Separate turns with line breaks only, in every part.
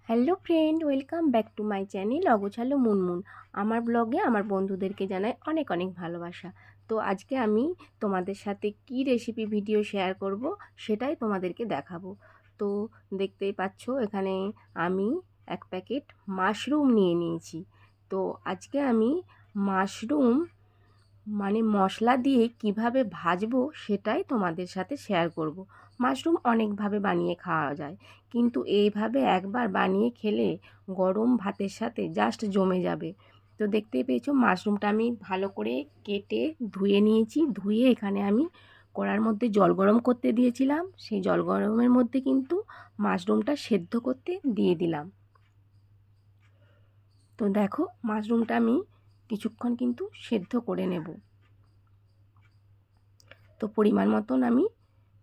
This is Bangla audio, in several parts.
Hello friend, welcome back to my channel অগোছালো মুনমুন। আমার ব্লগে আমার বন্ধুদেরকে জানাই অনেক অনেক ভালোবাসা। তো আজকে আমি তোমাদের সাথে কি রেসিপি ভিডিও শেয়ার করব সেটাই তোমাদেরকে দেখাবো। তো দেখতেই পাচ্ছ এখানে আমি এক প্যাকেট মাশরুম নিয়ে নিয়েছি। তো আজকে আমি মাশরুম মশলা দিয়ে কিভাবে ভাজবো সেটাই তোমাদের সাথে শেয়ার করব। মাশরুম অনেকভাবে বানিয়ে খাওয়া যায়, কিন্তু এইভাবে একবার বানিয়ে খেলে গরম ভাতের সাথে জাস্ট জমে যাবে। তো দেখতেই পেয়েছো মাশরুমটা আমি ভালো করে কেটে ধুয়ে নিয়েছি। ধুয়ে এখানে আমি কড়ার মধ্যে জল গরম করতে দিয়েছিলাম। সেই জল গরমের মধ্যে কিন্তু মাশরুমটা সেদ্ধ করতে দিয়ে দিলাম। তো দেখো মাশরুমটা আমি কিছুক্ষণ কিন্তু সেদ্ধ করে নেব। তো পরিমাণ মতন আমি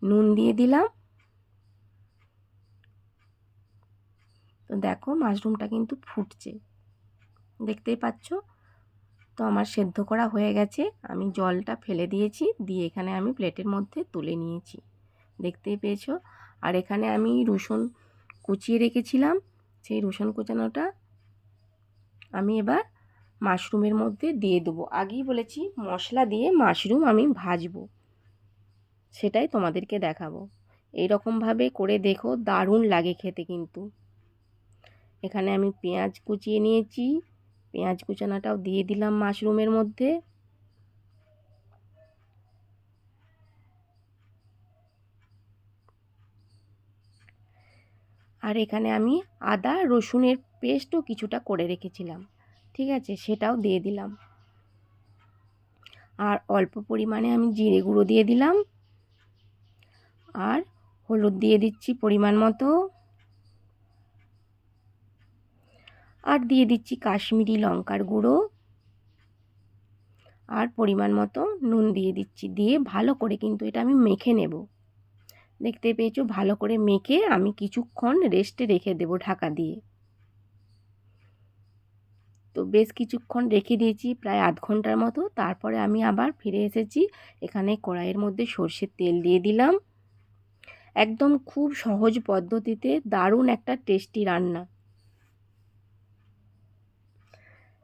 নুন দিয়ে দিলাম। তো দেখো মাশরুমটা কিন্তু ফুটছে, দেখতেই পাচ্ছ। তো আমার সেদ্ধ করা হয়ে গেছে, আমি জলটা ফেলে দিয়েছি, দিয়ে এখানে আমি প্লেটের মধ্যে তুলে নিয়েছি, দেখতেই পেয়েছো। আর এখানে আমি রসুন কুচিয়ে রেখেছিলাম, সেই রসুন কুচানোটা আমি এবার মাশরুমের মধ্যে দিয়ে দেবো। আগেই বলেছি মশলা দিয়ে মাশরুম আমি ভাজবো, সেটাই তোমাদেরকে দেখাবো। এইরকমভাবে করে দেখো, দারুণ লাগে খেতে কিন্তু। এখানে আমি পেঁয়াজ কুচিয়ে নিয়েছি, পেঁয়াজ কুচানোটাও দিয়ে দিলাম মাশরুমের মধ্যে। আর এখানে আমি আদা রসুনের পেস্টও কিছুটা করে রেখেছিলাম, ঠিক আছে, সেটাও দিয়ে দিলাম। আর অল্প পরিমাণে আমি জিরে গুঁড়ো দিয়ে দিলাম, আর হলুদ দিয়ে দিচ্ছি পরিমাণ মতো, আর দিয়ে দিচ্ছি কাশ্মীরি লঙ্কার গুঁড়ো, আর পরিমাণ মতো নুন দিয়ে দিচ্ছি। দিয়ে ভালো করে কিন্তু এটা আমি মেখে নেব। দেখতে পেয়েছো, ভালো করে মেখে আমি কিছুক্ষণ রেস্টে রেখে দেব ঢাকা দিয়ে। তো বেশ কিছুক্ষণ রেখে দিয়েছি, প্রায় আধ ঘন্টার মতো। তারপরে আমি আবার ফিরে এসেছি। এখানে কড়াইয়ের মধ্যে সর্ষের তেল দিয়ে দিলাম। একদম খুব সহজ পদ্ধতিতে দারুণ একটা টেস্টি রান্না।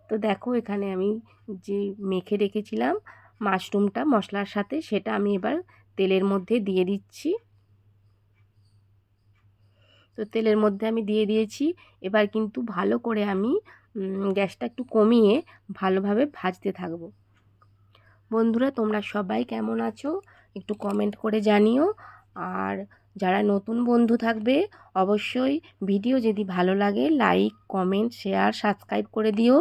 তো দেখো এখানে আমি যে মেখে রেখেছিলাম মাশরুমটা মশলার সাথে, সেটা আমি এবার তেলের মধ্যে দিয়ে দিচ্ছি। তো তেলের মধ্যে আমি দিয়ে দিয়েছি। এবার কিন্তু ভালো করে আমি গ্যাসটা একটু কমিয়ে ভালোভাবে ভাজতে থাকবো। বন্ধুরা, তোমরা সবাই কেমন আছো একটু কমেন্ট করে জানিও। আর যারা নতুন বন্ধু থাকবে অবশ্যই ভিডিও যদি ভালো লাগে লাইক কমেন্ট শেয়ার সাবস্ক্রাইব করে দিও।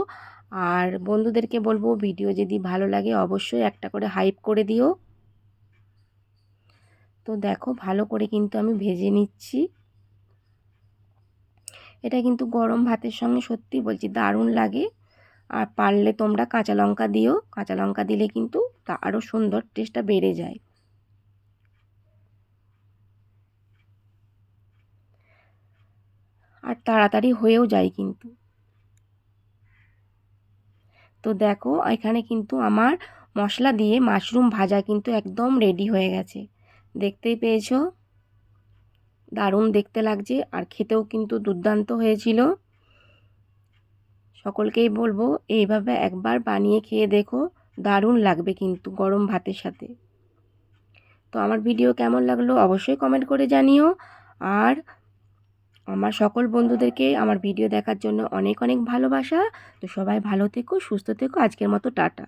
আর বন্ধুদেরকে বলবো ভিডিও যদি ভালো লাগে অবশ্যই একটা করে হাইপ করে দিও। তো দেখো ভালো করে কিন্তু আমি ভেজে নিচ্ছি। এটা কিন্তু গরম ভাতের সঙ্গে সত্যি বলছি দারুণ লাগে। আর পারলে তোমরা কাঁচা লঙ্কা দিও, কাঁচা লঙ্কা দিলে কিন্তু আরও সুন্দর টেস্টটা বেড়ে যায়। আর তাড়াতাড়ি হয়েও যায় কিন্তু। তো দেখো এখানে কিন্তু আমার মশলা দিয়ে মাশরুম ভাজা কিন্তু একদম রেডি হয়ে গেছে, দেখতেই পেয়েছো। দারুণ দেখতে লাগছে আর খেতেও কিন্তু দুর্দান্ত হয়েছিল। সকলকেই বলবো এইভাবে একবার বানিয়ে খেয়ে দেখো, দারুণ লাগবে কিন্তু গরম ভাতের সাথে। তো আমার ভিডিও কেমন লাগলো অবশ্যই কমেন্ট করে জানিও। আর আমার সকল বন্ধুদেরকে আমার ভিডিও দেখার জন্য অনেক অনেক ভালোবাসা। তো সবাই ভালো থেকো, সুস্থ থেকো। আজকের মতো টাটা।